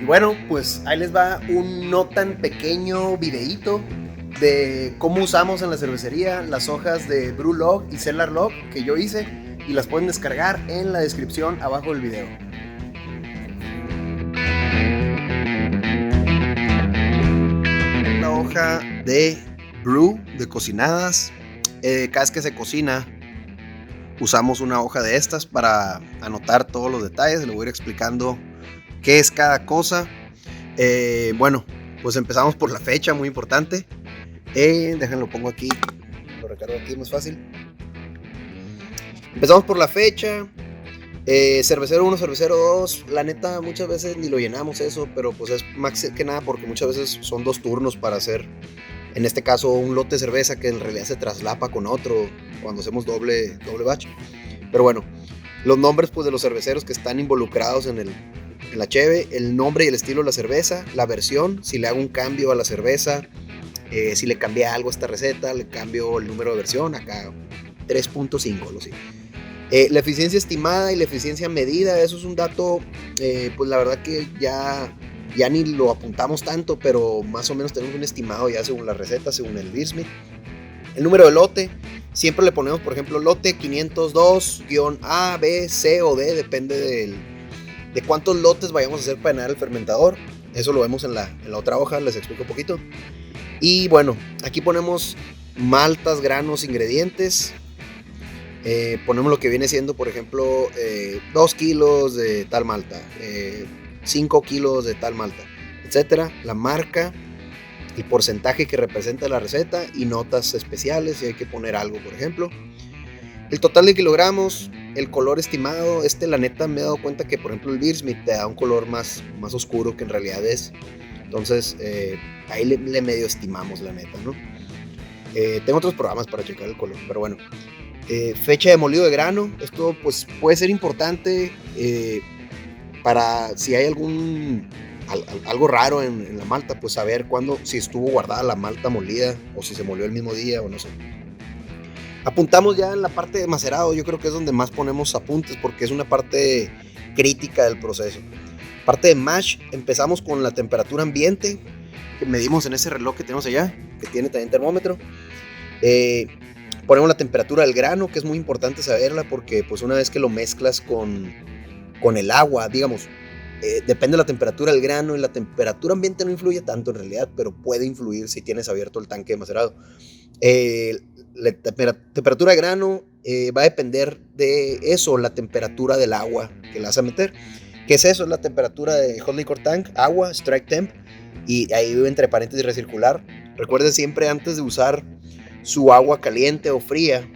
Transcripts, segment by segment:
bueno, pues ahí les va un no tan pequeño videíto de cómo usamos en la cervecería las hojas de Brewlog y Cellarlog que yo hice y las pueden descargar en la descripción abajo del video. Una hoja de brew, de cocinadas. Cada vez que se cocina usamos una hoja de estas para anotar todos los detalles. Le voy a ir explicando qué es cada cosa. Bueno, pues empezamos por la fecha, muy importante. Déjenlo, pongo aquí, lo recargo aquí, más fácil. Empezamos por la fecha. Cervecero 1, cervecero 2. La neta, muchas veces ni lo llenamos eso, pero pues es más que nada porque muchas veces son 2 turnos para hacer, en este caso, un lote de cerveza que en realidad se traslapa con otro cuando hacemos doble batch. Pero bueno, los nombres pues de los cerveceros que están involucrados en la cheve, el nombre y el estilo de la cerveza, la versión, si le hago un cambio a la cerveza, si le cambié algo a esta receta, le cambio el número de versión, acá 3.5, algo así. La eficiencia estimada y la eficiencia medida, eso es un dato, pues la verdad que ya ni lo apuntamos tanto, pero más o menos tenemos un estimado ya según la receta, según el Beersmith. El número de lote, siempre le ponemos, por ejemplo, lote 502-A, B, C o D, depende de cuántos lotes vayamos a hacer para llenar el fermentador. Eso lo vemos en la otra hoja, les explico un poquito. Y bueno, aquí ponemos maltas, granos, ingredientes. Ponemos lo que viene siendo, por ejemplo, 2 kilos de tal malta, 5 kilos de tal malta, etcétera. La marca, el porcentaje que representa la receta y notas especiales si hay que poner algo, por ejemplo. El total de kilogramos, el color estimado. La neta me he dado cuenta que, por ejemplo, el Beersmith te da un color más oscuro que en realidad es. Entonces, ahí le medio estimamos, la neta, ¿no? Tengo otros programas para checar el color, pero bueno. Fecha de molido de grano. Esto pues puede ser importante para si hay algo raro en la malta, pues saber cuándo, si estuvo guardada la malta molida o si se molió el mismo día o no sé. Apuntamos ya en la parte de macerado. Yo creo que es donde más ponemos apuntes porque es una parte crítica del proceso. Parte de mash, empezamos con la temperatura ambiente que medimos en ese reloj que tenemos allá, que tiene también termómetro. Ponemos la temperatura del grano, que es muy importante saberla porque pues una vez que lo mezclas con el agua, digamos, depende de la temperatura del grano, y la temperatura ambiente no influye tanto en realidad, pero puede influir si tienes abierto el tanque de macerado. La temperatura de grano va a depender de eso, la temperatura del agua que le vas a meter. ¿Qué es eso? Es la temperatura de Hot Liquor Tank, agua, strike temp, y ahí entre paréntesis recircular. Recuerden siempre antes de usar su agua caliente o fría,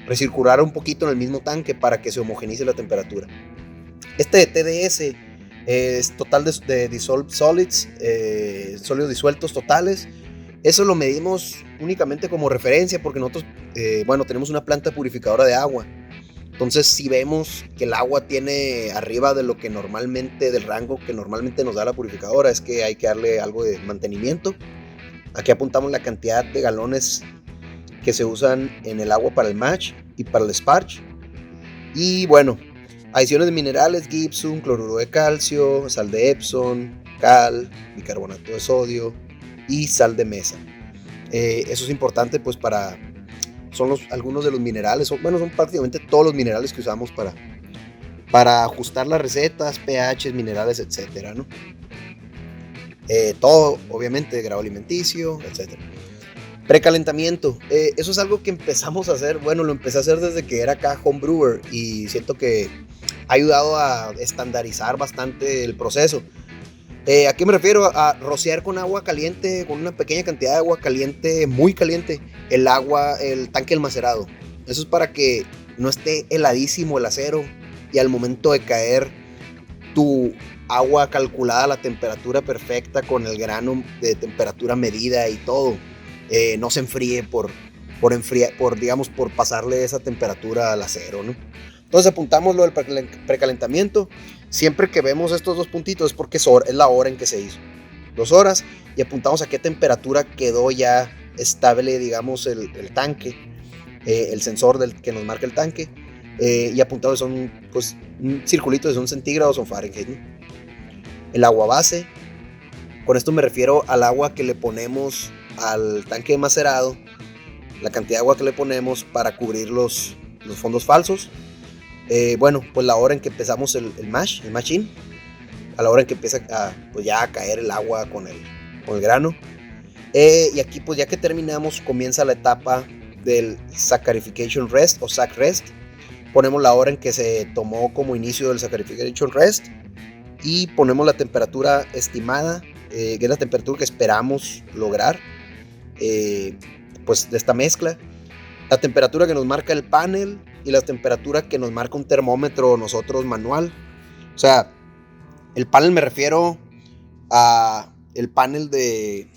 recircular un poquito en el mismo tanque para que se homogenice la temperatura. Este de TDS es total de dissolved solids, sólidos disueltos totales. Eso lo medimos únicamente como referencia porque nosotros, tenemos una planta purificadora de agua. Entonces, si vemos que el agua tiene arriba de lo que normalmente, del rango que normalmente nos da la purificadora, es que hay que darle algo de mantenimiento. Aquí apuntamos la cantidad de galones que se usan en el agua para el mash y para el sparge. Y bueno, adiciones de minerales: gypsum, cloruro de calcio, sal de Epsom, cal, bicarbonato de sodio y sal de mesa. Eso es importante pues son algunos de los minerales, son prácticamente todos los minerales que usamos para ajustar las recetas, pH, minerales, etcétera, ¿no? Todo, obviamente, grado alimenticio, etcétera. Precalentamiento, eso es algo que empezamos a hacer, lo empecé a hacer desde que era acá homebrewer y siento que ha ayudado a estandarizar bastante el proceso. ¿A qué me refiero? A rociar con agua caliente, con una pequeña cantidad de agua caliente, muy caliente, el tanque del macerado. Eso es para que no esté heladísimo el acero y al momento de caer tu agua calculada a la temperatura perfecta con el grano de temperatura medida y todo, no se enfríe por pasarle esa temperatura al acero, ¿no? Entonces apuntamos lo del precalentamiento. Siempre que vemos estos dos puntitos es porque es la hora en que se hizo, 2 horas, y apuntamos a qué temperatura quedó ya estable, digamos, el tanque, el sensor que nos marca el tanque, y apuntamos son pues un circulito de son centígrados o Fahrenheit, ¿no? El agua base, Con esto me refiero al agua que le ponemos al tanque de macerado, la cantidad de agua que le ponemos para cubrir los fondos falsos. Bueno, pues la hora en que empezamos el mashing, a la hora en que empieza pues ya a caer el agua con el grano. Y aquí pues ya que terminamos comienza la etapa del Saccharification Rest o Sac Rest. Ponemos la hora en que se tomó como inicio del Saccharification Rest y ponemos la temperatura estimada, que es la temperatura que esperamos lograr pues de esta mezcla, la temperatura que nos marca el panel y la temperatura que nos marca un termómetro nosotros manual. O sea, el panel me refiero a el panel de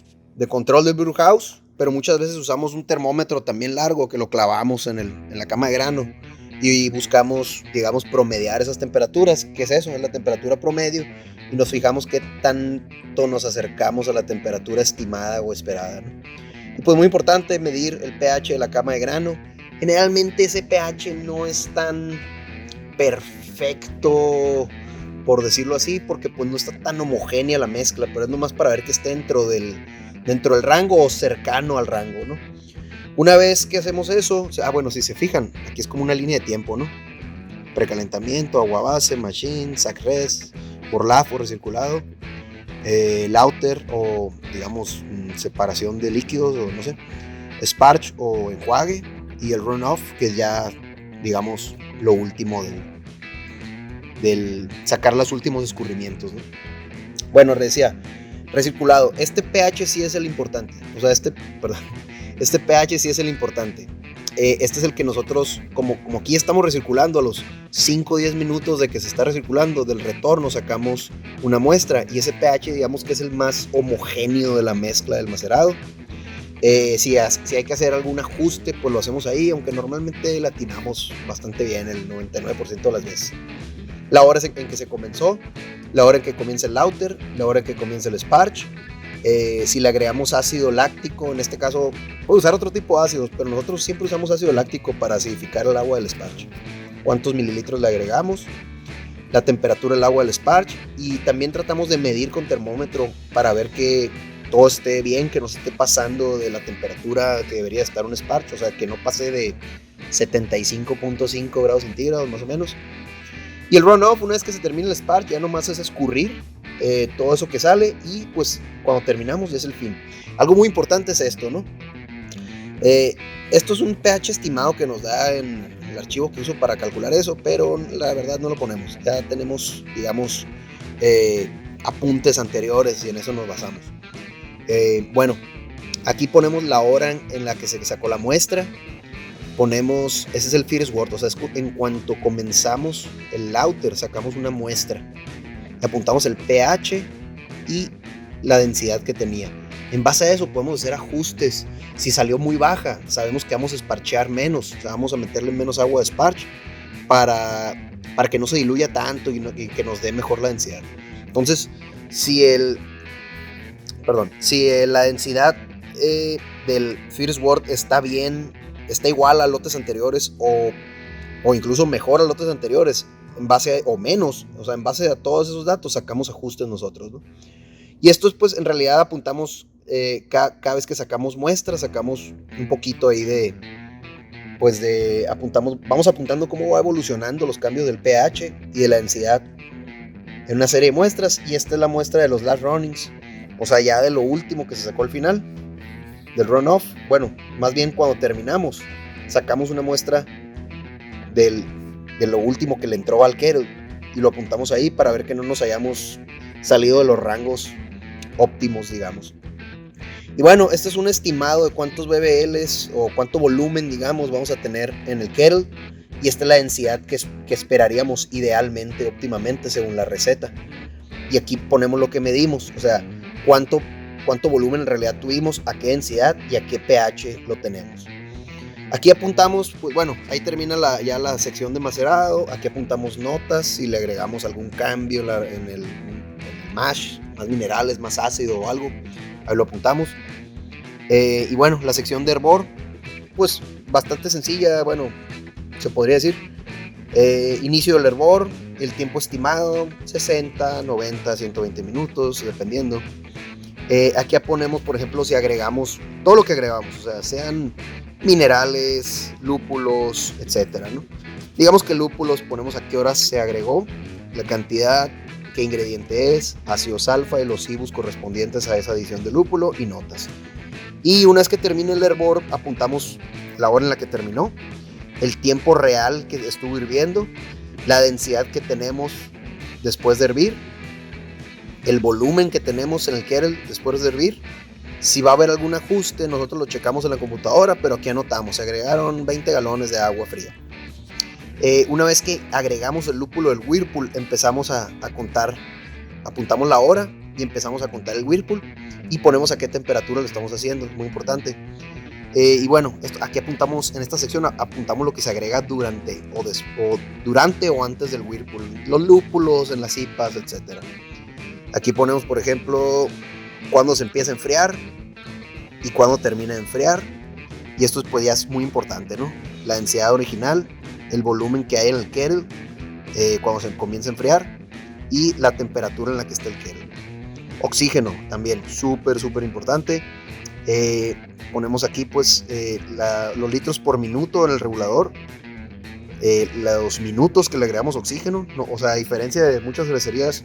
control del brew house, pero muchas veces usamos un termómetro también largo que lo clavamos en la cama de grano y buscamos, digamos, promediar esas temperaturas. ¿Qué es eso? Es la temperatura promedio y nos fijamos qué tanto nos acercamos a la temperatura estimada o esperada, ¿no? Y pues muy importante medir el pH de la cama de grano. Generalmente ese pH no es tan perfecto, por decirlo así, porque pues no está tan homogénea la mezcla, pero es nomás para ver que esté dentro del rango o cercano al rango, ¿no? Una vez que hacemos eso, bueno, si se fijan, aquí es como una línea de tiempo, ¿no? Precalentamiento, agua base, machine, sac rest, borlafo recirculado, lauter o digamos separación de líquidos o no sé, sparge o enjuague y el runoff, que es ya digamos lo último del sacar los últimos escurrimientos, ¿no? Bueno, decía recirculado, este pH sí es el importante, o sea, este pH sí es el importante. Este es el que nosotros, como aquí estamos recirculando, a los 5 o 10 minutos de que se está recirculando del retorno sacamos una muestra y ese pH digamos que es el más homogéneo de la mezcla del macerado. Si hay que hacer algún ajuste, pues lo hacemos ahí, aunque normalmente la atinamos bastante bien el 99% de las veces. La hora en que se comenzó, la hora en que comienza el lauter, la hora en que comienza el sparge. Si le agregamos ácido láctico, en este caso puedo usar otro tipo de ácidos, pero nosotros siempre usamos ácido láctico para acidificar el agua del sparge. ¿Cuántos mililitros le agregamos? La temperatura del agua del sparge, y también tratamos de medir con termómetro para ver que todo esté bien, que no se esté pasando de la temperatura que debería estar un sparge, o sea, que no pase de 75.5 grados centígrados más o menos. Y el runoff, una vez que se termina el sparge, ya nomás es escurrir todo eso que sale y pues cuando terminamos es el fin. Algo muy importante es esto, ¿no? Esto es un pH estimado que nos da en el archivo que uso para calcular eso, pero la verdad no lo ponemos. Ya tenemos, digamos, apuntes anteriores y en eso nos basamos. Bueno, aquí ponemos la hora en la que se sacó la muestra. Ponemos, ese es el first word, o sea, en cuanto comenzamos el lauter sacamos una muestra, apuntamos el pH y la densidad que tenía. En base a eso podemos hacer ajustes. Si salió muy baja, sabemos que vamos a esparchear menos, o sea, vamos a meterle menos agua de sparge para que no se diluya tanto y que nos dé mejor la densidad. Entonces, si la densidad del first word está bien, está igual a lotes anteriores o incluso mejor a lotes anteriores, en base o menos, o sea, en base a todos esos datos sacamos ajustes nosotros, ¿no? Y esto es, pues, en realidad apuntamos, cada vez que sacamos muestras, sacamos un poquito ahí vamos apuntando cómo va evolucionando los cambios del pH y de la densidad en una serie de muestras, y esta es la muestra de los last runnings, o sea, ya de lo último que se sacó al final, del runoff. Bueno, más bien cuando terminamos, sacamos una muestra de lo último que le entró al kettle y lo apuntamos ahí para ver que no nos hayamos salido de los rangos óptimos, digamos. Y bueno, este es un estimado de cuántos BBLs o cuánto volumen, digamos, vamos a tener en el kettle, y esta es la densidad que esperaríamos idealmente, óptimamente, según la receta. Y aquí ponemos lo que medimos, o sea, cuánto volumen en realidad tuvimos, a qué densidad y a qué pH lo tenemos. Aquí apuntamos, pues bueno, ahí termina ya la sección de macerado. Aquí apuntamos notas, si le agregamos algún cambio en el mash, más minerales, más ácido o algo, ahí lo apuntamos. Y bueno, la sección de hervor, pues bastante sencilla, bueno, se podría decir. Inicio del hervor, el tiempo estimado, 60, 90, 120 minutos, dependiendo. Aquí ponemos, por ejemplo, si agregamos todo lo que agregamos, o sea, sean minerales, lúpulos, etcétera, ¿no? Digamos que lúpulos ponemos a qué horas se agregó, la cantidad, qué ingrediente es, ácidos alfa y los IBUs correspondientes a esa adición de lúpulo y notas. Y una vez que termine el hervor, apuntamos la hora en la que terminó, el tiempo real que estuvo hirviendo, la densidad que tenemos después de hervir, el volumen que tenemos en el kettle después de hervir. Si va a haber algún ajuste, nosotros lo checamos en la computadora, pero aquí anotamos, se agregaron 20 galones de agua fría. Una vez que agregamos el lúpulo del Whirlpool, empezamos a contar, apuntamos la hora y empezamos a contar el Whirlpool y ponemos a qué temperatura lo estamos haciendo, muy importante. Y bueno, aquí apuntamos, en esta sección apuntamos lo que se agrega durante o antes del Whirlpool, los lúpulos en las IPAs, etc. Aquí ponemos, por ejemplo, cuándo se empieza a enfriar y cuándo termina de enfriar. Y esto pues ya es muy importante, ¿no? La densidad original, el volumen que hay en el kettle cuando se comienza a enfriar y la temperatura en la que está el kettle. Oxígeno también, súper importante. Ponemos aquí pues los litros por minuto en el regulador, los minutos que le agregamos oxígeno, ¿no? O sea, a diferencia de muchas cervecerías,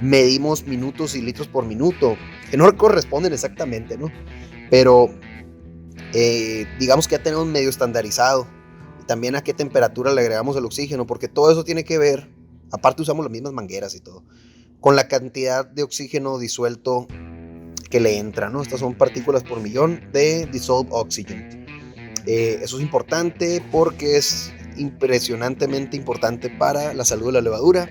medimos minutos y litros por minuto, que no corresponden exactamente, ¿no? Pero digamos que ya tenemos medio estandarizado. También a qué temperatura le agregamos el oxígeno, porque todo eso tiene que ver, aparte usamos las mismas mangueras y todo, con la cantidad de oxígeno disuelto que le entra, ¿no? Estas son partículas por millón de dissolved oxygen. Eso es importante porque es impresionantemente importante para la salud de la levadura.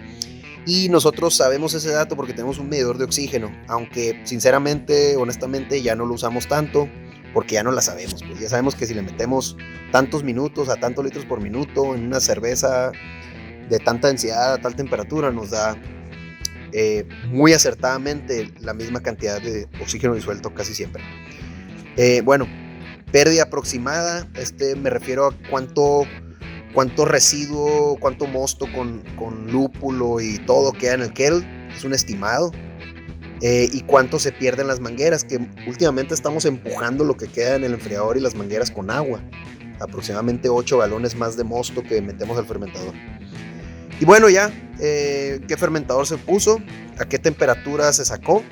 Y nosotros sabemos ese dato porque tenemos un medidor de oxígeno, aunque sinceramente, honestamente, ya no lo usamos tanto porque ya no la sabemos. Pues ya sabemos que si le metemos tantos minutos a tantos litros por minuto en una cerveza de tanta densidad a tal temperatura, nos da muy acertadamente la misma cantidad de oxígeno disuelto casi siempre. Bueno, pérdida aproximada, me refiero a cuánto residuo, cuánto mosto con lúpulo y todo queda en el kettle, es un estimado. Y cuánto se pierde en las mangueras, que últimamente estamos empujando lo que queda en el enfriador y las mangueras con agua, aproximadamente 8 galones más de mosto que metemos al fermentador. Y bueno, ya, qué fermentador se puso, a qué temperatura se sacó,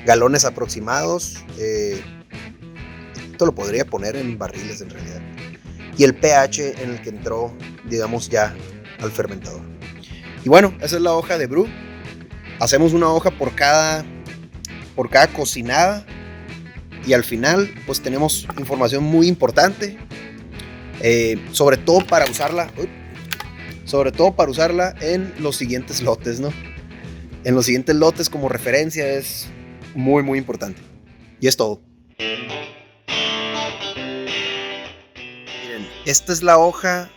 galones aproximados, esto lo podría poner en barriles en realidad, y el pH en el que entró, digamos, ya al fermentador. Y bueno, esa es la hoja de brew. Hacemos una hoja por cada cocinada y al final pues tenemos información muy importante, sobre todo para usarla en los siguientes lotes, ¿no? En los siguientes lotes como referencia es muy importante. Y es todo. Miren, esta es la hoja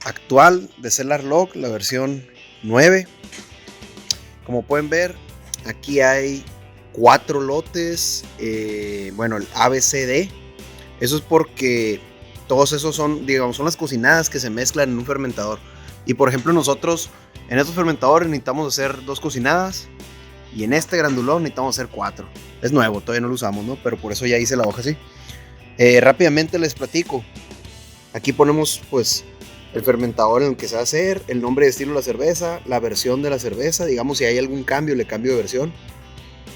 actual de Cellar Log, la versión 9. Como pueden ver, aquí hay 4 lotes, bueno, el ABCD. Eso es porque todos esos son, digamos, son las cocinadas que se mezclan en un fermentador. Y por ejemplo, nosotros en estos fermentadores necesitamos hacer 2 cocinadas y en este grandulón necesitamos hacer 4. Es nuevo, todavía no lo usamos, ¿no? Pero por eso ya hice la hoja así. Rápidamente les platico. Aquí ponemos pues el fermentador en el que se va a hacer, el nombre de estilo de la cerveza, la versión de la cerveza, digamos si hay algún cambio, le cambio de versión,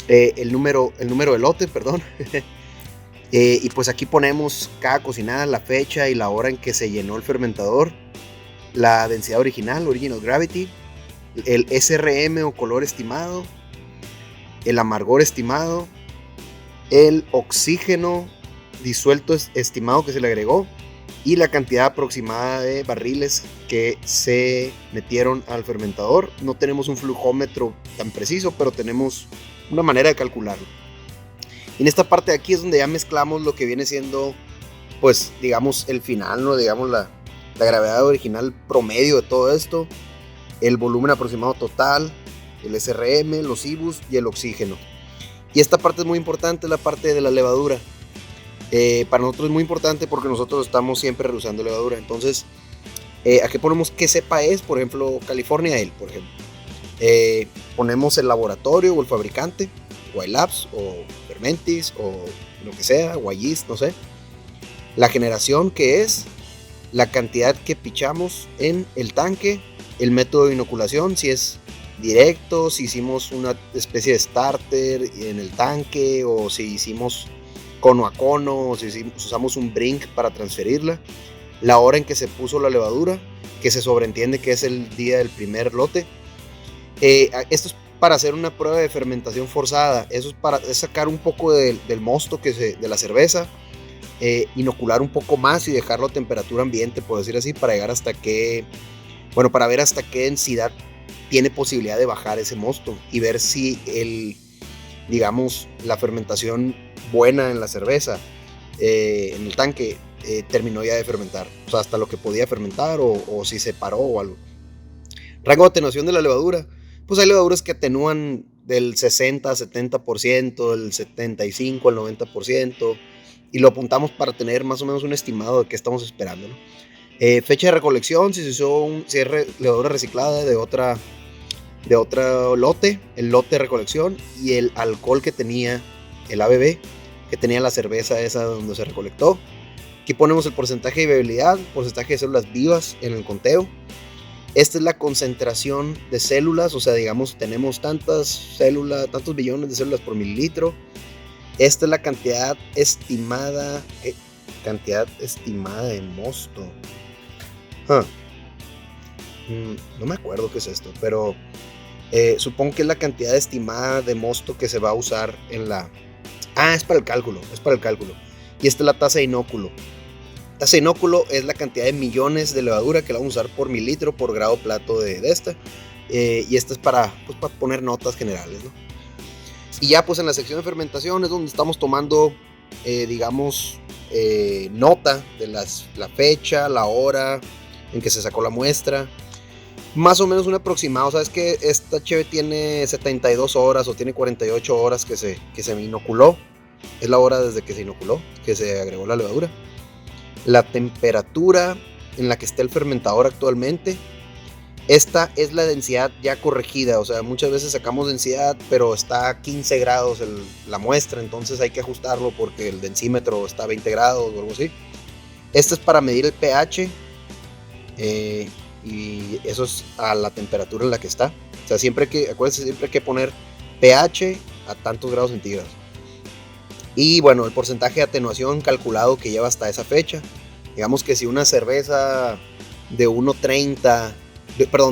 el número de lote, perdón. Y pues aquí ponemos cada cocinada, la fecha y la hora en que se llenó el fermentador, la densidad original, original gravity, el SRM o color estimado, el amargor estimado, el oxígeno disuelto estimado que se le agregó y la cantidad aproximada de barriles que se metieron al fermentador. No tenemos un flujómetro tan preciso, pero tenemos una manera de calcularlo. Y en esta parte de aquí es donde ya mezclamos lo que viene siendo, pues, digamos, el final, ¿no? Digamos, la gravedad original promedio de todo esto, el volumen aproximado total, el SRM, los IBUs y el oxígeno. Y esta parte es muy importante, la parte de la levadura. Para nosotros es muy importante porque nosotros estamos siempre reusando levadura. Entonces, aquí ponemos qué cepa es, por ejemplo, California Ale, por ejemplo. Ponemos el laboratorio o el fabricante Labs o Fermentis o lo que sea, Guayis, no sé. La generación, que es la cantidad que pichamos en el tanque, el método de inoculación, si es directo, si hicimos una especie de starter en el tanque, o si hicimos cono a cono, o si usamos un brink para transferirla, la hora en que se puso la levadura, que se sobreentiende que es el día del primer lote. Esto es para hacer una prueba de fermentación forzada. Eso es para sacar un poco del mosto de la cerveza, inocular un poco más y dejarlo a temperatura ambiente, por decir así, para llegar para ver hasta qué densidad tiene posibilidad de bajar ese mosto y ver si la fermentación buena en la cerveza, en el tanque, terminó ya de fermentar, o sea, hasta lo que podía fermentar, o si se paró o algo. Rango de atenuación de la levadura, pues hay levaduras que atenúan del 60 a 70%, del 75 al 90%, y lo apuntamos para tener más o menos un estimado de qué estamos esperando, ¿no? Fecha de recolección, si es levadura reciclada de otro lote, el lote de recolección, y el alcohol que tenía el ABV, que tenía la cerveza esa donde se recolectó. Aquí ponemos el porcentaje de viabilidad, porcentaje de células vivas en el conteo. Esta es la concentración de células, o sea, digamos, tenemos tantos billones de células por mililitro. Esta es la cantidad estimada de mosto. No me acuerdo qué es esto, pero supongo que es la cantidad estimada de mosto que se va a usar en la... es para el cálculo. Y esta es la tasa de inóculo. Tasa de inóculo es la cantidad de millones de levadura que la vamos a usar por mililitro, por grado plato de esta. Y esta es para poner notas generales, ¿no? Y ya pues en la sección de fermentación es donde estamos tomando, nota de la fecha, la hora en que se sacó la muestra. Más o menos un aproximado. Sabes que esta cheve tiene 72 horas o tiene 48 horas que se inoculó. Es la hora desde que se inoculó, que se agregó la levadura. La temperatura en la que está el fermentador actualmente. Esta es la densidad ya corregida, o sea, muchas veces sacamos densidad, pero está a 15 grados la muestra, entonces hay que ajustarlo porque el densímetro está a 20 grados o algo así. Esta es para medir el pH, y eso es a la temperatura en la que está. O sea, acuérdense, siempre hay que poner pH a tantos grados centígrados. Y bueno, el porcentaje de atenuación calculado que lleva hasta esa fecha. Digamos que si una cerveza de 1.30,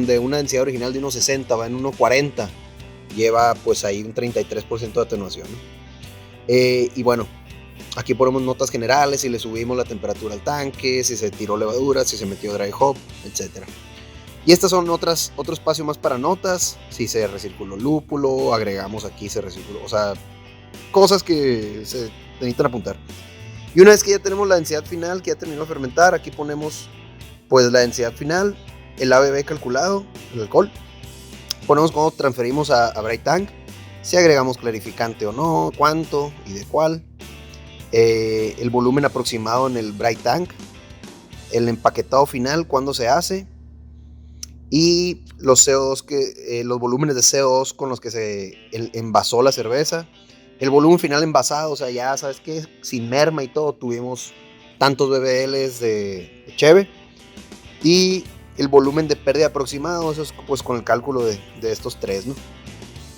de una densidad original de 1.60 va en 1.40, lleva pues ahí un 33% de atenuación, ¿no? Y bueno, aquí ponemos notas generales, si le subimos la temperatura al tanque, si se tiró levadura, si se metió dry hop, etc. Y estas son otro espacio más para notas, si se recirculó lúpulo, agregamos aquí, se recirculó, o sea, cosas que se necesitan apuntar. Y una vez que ya tenemos la densidad final, que ya terminó de fermentar, aquí ponemos pues la densidad final, el ABV calculado, el alcohol. Ponemos cómo transferimos a Bright Tank, si agregamos clarificante o no, cuánto y de cuál. El volumen aproximado en el Bright Tank, el empaquetado final, cuándo se hace, y los CO2 los volúmenes de CO2 con los que se envasó la cerveza, el volumen final envasado, o sea, ya sabes que sin merma y todo tuvimos tantos bbls de cheve, y el volumen de pérdida aproximado, eso es pues con el cálculo de estos tres, ¿no?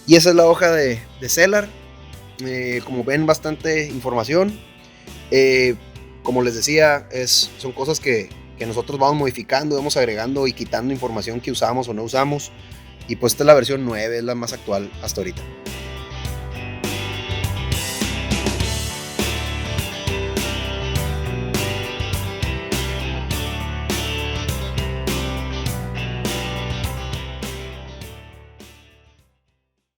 Y esa es la hoja de Cellar. Como ven, bastante información. Como les decía, son cosas que nosotros vamos modificando, vamos agregando y quitando información que usamos o no usamos. Y pues esta es la versión 9, es la más actual hasta ahorita.